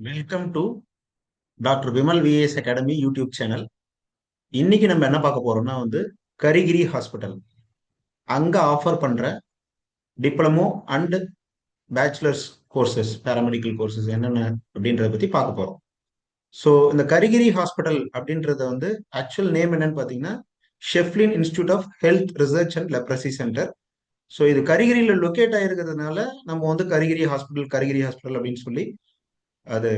Welcome to doctor Vimal VAS academy YouTube channel. இன்னைக்கு நம்ம என்ன பார்க்க போறோம்னா கரிகிரி ஹாஸ்பிட்டல் அங்க ஆஃபர் பண்ற diploma and bachelors courses, paramedical courses என்னென்ன அப்படின்றத பத்தி பார்க்க போறோம். ஸோ இந்த கரிகிரி ஹாஸ்பிட்டல் அப்படின்றத ஆக்சுவல் நேம் என்னன்னு பார்த்தீங்கன்னா Schieffelin institute of health research and leprosy centre. So இது கரிகிரியில் லொக்கேட் ஆயிருக்கிறதுனால நம்ம கரிகிரி ஹாஸ்பிட்டல் அப்படின்னு சொல்லி அது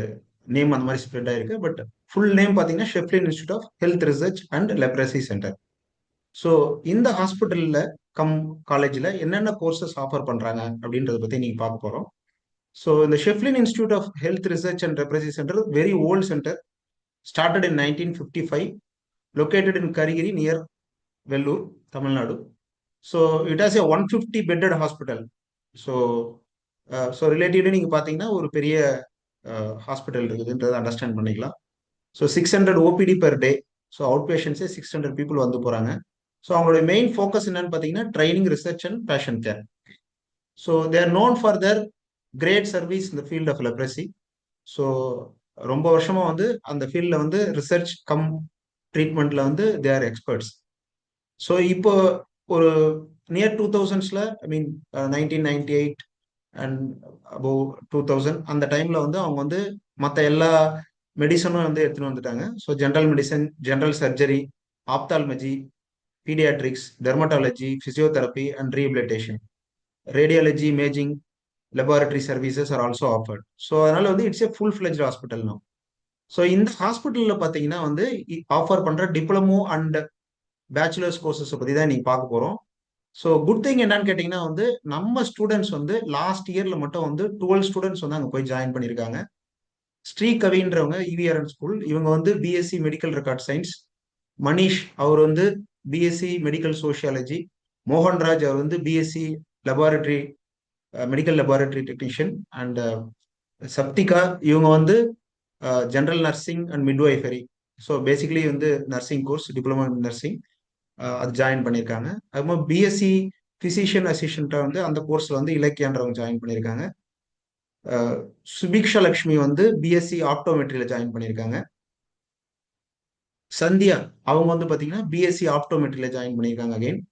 நேம் அந்த மாதிரி ஸ்ப்ரெட் ஆயிருக்கு. பட் ஃபுல் நேம் பார்த்தீங்கன்னா Schieffelin institute of health research and leprosy centre. So இந்த ஹாஸ்பிட்டலில் காலேஜில் என்னென்ன கோர்சஸ் ஆஃபர் பண்ணுறாங்க அப்படின்றத பற்றி நீங்கள் பார்க்க போகிறோம். ஸோ இந்த Schieffelin institute of health research and leprosy centre very old centre, started in 1955, located in Karigiri near Vellore, Tamil Nadu. So it has a 150 bedded hospital. So relatively நீங்கள் பார்த்தீங்கன்னா ஒரு பெரிய ஹாஸ்பிட்டல் இருக்குதுன்றதை அண்டர்ஸ்டாண்ட் பண்ணிக்கலாம். So 600 OPD per day. So out பேஷண்ட்ஸே 600 people வந்து போகிறாங்க. So அவங்களுடைய மெயின் ஃபோக்கஸ் என்னன்னு பார்த்தீங்கன்னா training, research and patient care. So they're known for their great service இந்த ஃபீல்ட் ஆஃப் லெப்ரசி. ஸோ ரொம்ப வருஷமாக அந்த ஃபீல்டில் ரிசர்ச் கம் ட்ரீட்மெண்ட்டில் தே ஆர் எக்ஸ்பர்ட்ஸ். ஸோ இப்போ ஒரு near 2000s, I mean 1998 and above 2000 அந்த டைமில் அவங்க மற்ற எல்லா மெடிசனும் எடுத்துகிட்டு வந்துட்டாங்க. So general medicine, general surgery, ophthalmology, paediatrics, dermatology, physiotherapy and rehabilitation, radiology, imaging, laboratory services are also offered. So அதனால it's a full fledge hospital no. So இந்த ஹாஸ்பிட்டலில் பார்த்தீங்கன்னா ஆஃபர் பண்ணுற டிப்ளமோ அண்ட் பேச்சுலர்ஸ் கோர்சஸை பற்றி தான் நீங்கள் பார்க்க போகிறோம். ஸோ குட் திங் என்னன்னு கேட்டிங்கன்னா நம்ம ஸ்டூடெண்ட்ஸ் லாஸ்ட் இயரில் மட்டும் 12 ஸ்டூடெண்ட்ஸ் அங்கே போய் ஜாயின் பண்ணியிருக்காங்க. ஸ்ரீ கவின்றவங்க இவிஆர்என் ஸ்கூல், இவங்க BSc medical record science. Manish அவர் பிஎஸ்சி மெடிக்கல் சோஷியாலஜி. மோகன்ராஜ் அவர் BSc laboratory, medical laboratory technician. And Sapthika இவங்க general nursing and midwifery. So basically nursing course, diploma in nursing, அது ஜாயின் பண்ணியிருக்காங்க. அதுமாதிரி பிஎஸ்சி பிசிஷியன் அசிஸ்டண்ட்டாக அந்த கோர்ஸில் இலக்கியான்றவங்க ஜாயின் பண்ணியிருக்காங்க. சுபிக்ஷா லக்ஷ்மி பிஎஸ்சி ஆப்டோமெட்ரியில் ஜாயின் பண்ணியிருக்காங்க. சந்தியா அவங்க பார்த்தீங்கன்னா பிஎஸ்சி ஆப்டோமெட்ரியில் ஜாயின் பண்ணியிருக்காங்க. அகைன்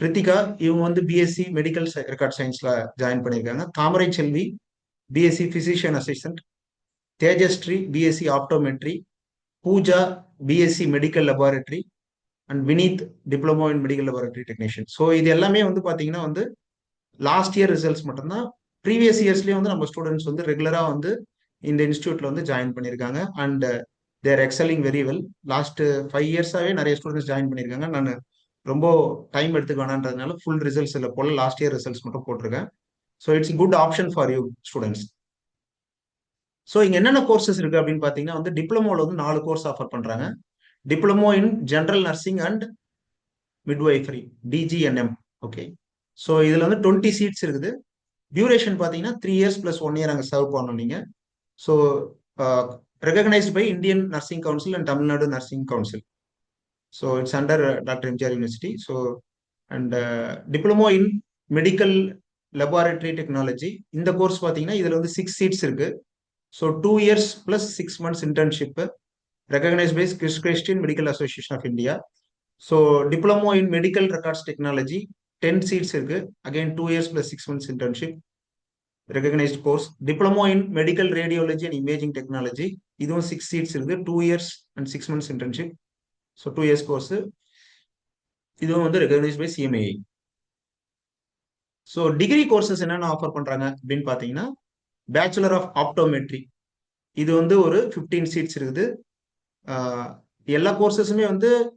பிரித்திகா இவங்க பிஎஸ்சி மெடிக்கல் ரெக்கார்ட் சயின்ஸில் ஜாயின் பண்ணியிருக்காங்க. Thamarai Selvi BSc physician assistant. Tejashree BSc optometry. Pooja BSc medical laboratory and Vineeth diploma in medical laboratory technician. So இது எல்லாமே பார்த்தீங்கன்னா லாஸ்ட் இயர் ரிசல்ட்ஸ் மட்டும்தான். ப்ரீவியஸ் இயர்ஸ்லேயும் நம்ம ஸ்டூடெண்ட்ஸ் ரெகுலராக இந்த இன்ஸ்டியூட்ல ஜாயின் பண்ணியிருக்காங்க. And they're excelling very well. Last 5 இயர்ஸாகவே நிறைய ஸ்டூடெண்ட்ஸ் ஜாயின் பண்ணியிருக்காங்க. நான் ரொம்ப டைம் எடுத்துக்க வேணான்றதுனால ஃபுல் ரிசல்ட்ஸ் இல்லை போல லாஸ்ட் இயர் ரிசல்ட்ஸ் மட்டும் போட்டிருக்கேன். So it's good option for you students. So இங்கே என்னென்ன கோர்சஸ் இருக்குது அப்படின்னு பார்த்தீங்கன்னா டிப்ளமோவில் 4 கோர்ஸ் ஆஃபர் பண்ணுறாங்க. Diploma in general nursing and midwifery, DGNM. Okay. So இதில் 20 சீட்ஸ் இருக்குது. டியூரேஷன் பார்த்தீங்கன்னா 3 இயர்ஸ் + 1 இயர் அங்கே சர்வ் பண்ணணும் நீங்கள். So recognised by Indian nursing council and Tamil Nadu nursing council. So it's under doctor MGR university. So and diploma in medical laboratory technology, இந்த course பார்த்தீங்கன்னா இதில் 6 seats இருக்கு. So 2 years + 6 months internship, recognized by Christian Medical Association of India. So diploma in medical records technology 10 seats இருக்கு. Again 2 years + 6 months internship, recognized course. Diploma in medical radiology and imaging technology, இதுவும் 6 seats இருக்கு. 2 years and 6 months internship. So 2 years course. இதுவும் recognized by CMAI. So degree courses என்னென்ன offer பண்றாங்க அப்படின்னு பார்த்தீங்கன்னா bachelor of optometry, இது ஒரு 15 seats இருக்குது. எல்லா கோர்சஸுமே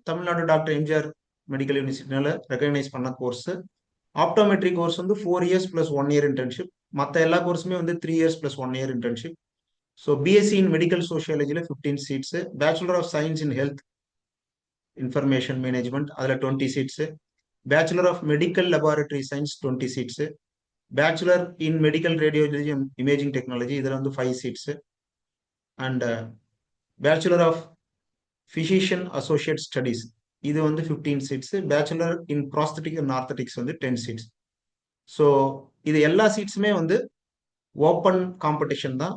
தமிழ்நாடு டாக்டர் எம்ஜிஆர் மெடிக்கல் யூனிவர்சிட்டினால ரெகக்னைஸ் பண்ண course. Optometry course 4 years + 1 year internship. மற்ற எல்லா கோர்ஸுமே 3 years + 1 year internship. So BSc in medical சோஷியாலஜியில் 15 seats. Bachelor of science in health information management, அதில் 20 seats. Bachelor of medical laboratory science 20 seats. Bachelor in medical radiology and imaging technology, இதில் 5 seats. And bachelor of physician associate studies, இது 15 seats. Bachelor in prosthetic and orthotics 10 seats. So இது எல்லா சீட்ஸுமே open competition தான்.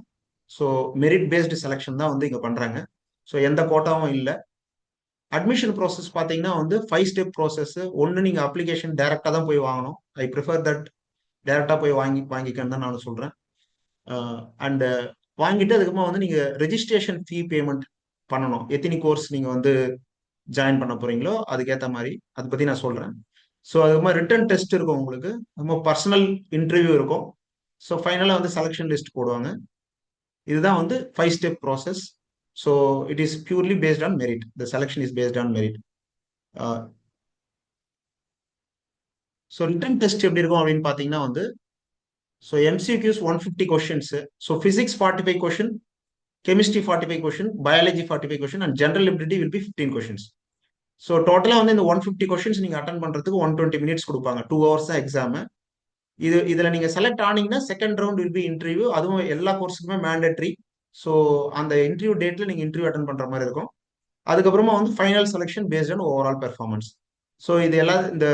So merit based selection தான் வந்து இங்கே பண்ணுறாங்க. ஸோ எந்த கோட்டாவும் இல்லை. அட்மிஷன் ப்ராசஸ் பார்த்தீங்கன்னா வந்து 5 ஸ்டெப் ப்ராசஸ். ஒன்று நீங்கள் அப்ளிகேஷன் டேரெக்டாக தான் போய் வாங்கணும். ஐ ப்ரிஃபர் தட் டேரெக்டாக போய் வாங்கிக்கன்னு தான் நான் சொல்கிறேன். அண்டு வாங்கிட்டு அதுக்கப்புறமா வந்து நீங்கள் ரெஜிஸ்ட்ரேஷன் ஃபீ பேமெண்ட் பண்ணணும். எத்தனை கோர்ஸ் நீங்கள் வந்து ஜாயின் பண்ண போறீங்களோ அதுக்கேற்ற மாதிரி அதை பற்றி நான் சொல்கிறேன். ஸோ அதுக்கப்புறமா ரிட்டன் டெஸ்ட் இருக்கும் உங்களுக்கு. நம்ம பர்சனல் இன்டர்வியூ இருக்கும். ஸோ ஃபைனலாக வந்து செலெக்ஷன் லிஸ்ட் போடுவாங்க. இதுதான் வந்து 5 step process. So it is purely based on merit. The selection is based on merit. So written test எப்படி இருக்கும் அப்படின்னு பார்த்தீங்கன்னா வந்து, so MCQs 150 questions. So physics 45 question, chemistry 45 question, biology 45 question and general ability will be 15 questions. So டோட்டலாக வந்து இந்த 150 questions நீங்கள் attend பண்ணுறதுக்கு 120 மினிட்ஸ் கொடுப்பாங்க. 2 hours தான் எக்ஸாமு. இதில் நீங்கள் செலக்ட் ஆனீங்கன்னா second round will be interview. அதுவும் எல்லா கோர்ஸுக்குமே மேண்டேட்ரி. ஸோ அந்த இன்டர்வியூ டேட்டில் நீங்கள் இன்டர்வியூ அட்டன் பண்ணுற மாதிரி இருக்கும். அதுக்கப்புறமா வந்து final selection based on overall performance. So இது எல்லாம் இந்த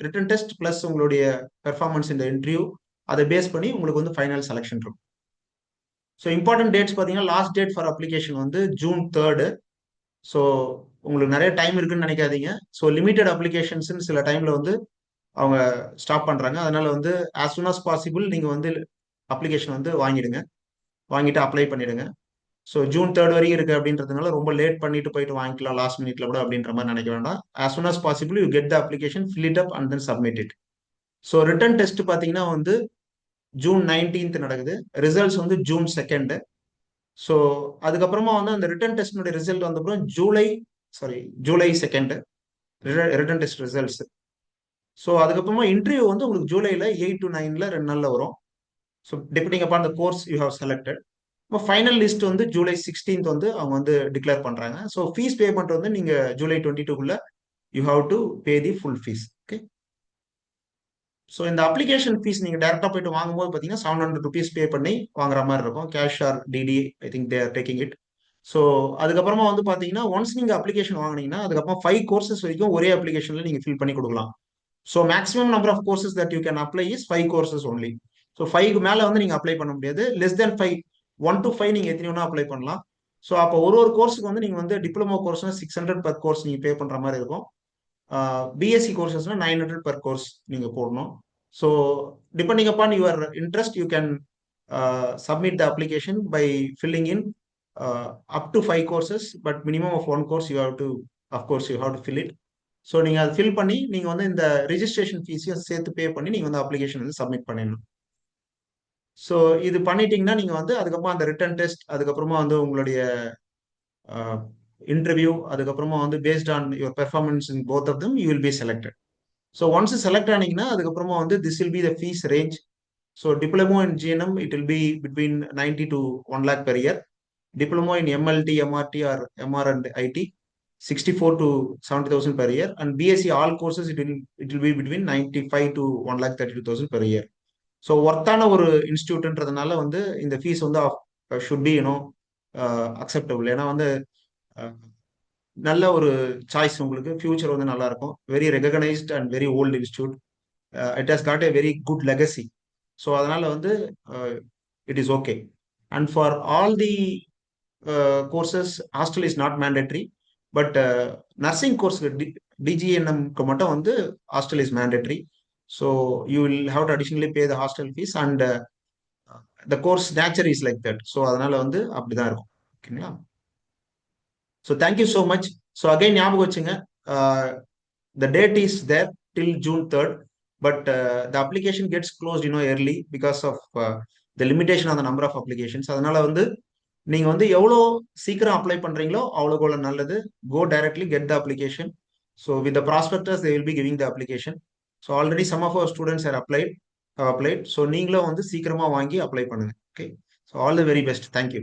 ரிட்டன் டெஸ்ட் ப்ளஸ் உங்களுடைய பெர்ஃபார்மன்ஸ் இந்த இன்டர்வியூ அதை பேஸ் பண்ணி உங்களுக்கு வந்து ஃபைனல் செலெக்ஷன் இருக்கும். ஸோ இம்பார்ட்டன்ட் டேட்ஸ் பார்த்தீங்கன்னா லாஸ்ட் டேட் ஃபார் அப்ளிகேஷன் வந்து June 3rd. ஸோ உங்களுக்கு நிறைய டைம் இருக்குன்னு நினைக்காதீங்க. ஸோ லிமிடெட் அப்ளிகேஷன்ஸ் சில டைம்ல வந்து அவங்க ஸ்டாப் பண்றாங்க. அதனால வந்து as soon as possible நீங்க வந்து அப்ளிகேஷன் வந்து வாங்கிடுங்க. வாங்கிட்டு அப்ளை பண்ணிடுங்க. ஸோ June 3rd வரைக்கும் இருக்கு அப்படின்றதுனால ரொம்ப லேட் பண்ணிட்டு போயிட்டு வாங்கிக்கலாம் லாஸ்ட் மினிட்ல கூட அப்படின்ற மாதிரி நினைக்க வேண்டாம். as soon as possible you get the application, fill it up and then submit it. So written test பார்த்தீங்கன்னா வந்து June 19th நடக்குது. ரிசல்ட்ஸ் வந்து June 2nd. ஸோ அதுக்கப்புறமா வந்து அந்த ரிட்டன் டெஸ்ட்னுடைய ரிசல்ட் வந்தப்புறம் July 2nd written test results. So அதுக்கப்புறமா இன்டர்வியூ வந்து உங்களுக்கு ஜூலைல 8 to 9 2 நாள்ல வரும். So depending upon the course you have selected. இப்போ ஃபைனல் லிஸ்ட் வந்து July 16th வந்து அவங்க வந்து டிக்ளேர் பண்றாங்க. ஸோ ஃபீஸ் பேமெண்ட் வந்து நீங்க July 22க்குள்ள you have to pay the full fees. Okay. So இந்த அப்ளிகேஷன் ஃபீஸ் நீங்க டேரக்டா போயிட்டு வாங்கும்போது பார்த்தீங்கன்னா 700 rupees பே பண்ணி வாங்குற மாதிரி இருக்கும். Cash or DD, I think they are taking it. So அதுக்கப்புறமா வந்து பார்த்தீங்கன்னா ஒன்ஸ் நீங்க அப்ளிகேஷன் வாங்கினீங்கன்னா அதுக்கப்புறம் 5 கோர்சஸ் வரைக்கும் ஒரே அப்ளிகேஷன்ல நீங்க ஃபில் பண்ணி கொடுக்கலாம். So maximum number of courses that you can apply is 5 courses only. So 5க்கு மேலே வந்து நீங்கள் அப்ளை பண்ண முடியாது. லெஸ் தென் 5, 1 to 5 நீங்கள் எத்தனை வேணா அப்ளை பண்ணலாம். ஸோ அப்போ ஒரு கோர்ஸுக்கு வந்து நீங்கள் வந்து டிப்ளமோ கோர்ஸ்னா 600 per கோர்ஸ் நீங்கள் பே பண்ணுற மாதிரி இருக்கும். பிஎஸ்சி கோர்சஸ்னா 900 per கோர்ஸ் நீங்கள் போடணும். So depending upon your interest you can submit the application by filling in up to 5 courses. But minimum of 1 course you have to of course you have to fill it. So நீங்கள் அதை fill பண்ணி நீங்கள் வந்து இந்த registration ஃபீஸையும் சேர்த்து பே பண்ணி நீங்கள் வந்து அப்ளிகேஷன் வந்து சப்மிட் பண்ணிடணும். ஸோ இது பண்ணிட்டீங்கன்னா நீங்கள் வந்து அதுக்கப்புறமா அந்த ரிட்டன் டெஸ்ட், அதுக்கப்புறமா வந்து உங்களுடைய இன்டர்வியூ, அதுக்கப்புறமா வந்து based on your performance in both of them you will be selected. So once select ஆனீங்கன்னா அதுக்கப்புறமா வந்து this will be the fees range. So diploma in GNM it will be between 90 to 1 lakh per year. Diploma in MLT, MRT or MR and IT 64 to 70,000 per year, and BSc all courses it will be between 95 to 1,32,000 per year. So ஒர்த்தான ஒரு இன்ஸ்டியூட்ன்றதுனால வந்து இந்த fees வந்து should be acceptable. ஏன்னா வந்து நல்ல ஒரு choice, உங்களுக்கு ஃபியூச்சர் வந்து நல்லா இருக்கும். Very recognised and very old institute. It has got a very good legacy. So அதனால வந்து it is okay. And for all the courses hostel is not mandatory, but nursing course DGNM-க்கு மட்டும் வந்து hostel is mandatory. So you will have to additionally pay the hostel fees, and the course nature is like that. So அதனால வந்து அப்படிதான் இருக்கும். ஓகேங்களா? So thank you so much. So again ஞாபகம் வச்சுங்க, the date is there till June 3rd, but the application gets closed early because of the limitation on the number of applications. அதனால வந்து நீங்க வந்து எவ்வளோ சீக்கிரம் அப்ளை பண்றீங்களோ அவ்வளோ நல்லது. Go directly get the application. So with the prospectus they will be giving the application. So already some of our students are applied. So நீங்களும் வந்து சீக்கிரமா வாங்கி அப்ளை பண்ணுங்க. Okay. So all the very best. Thank you.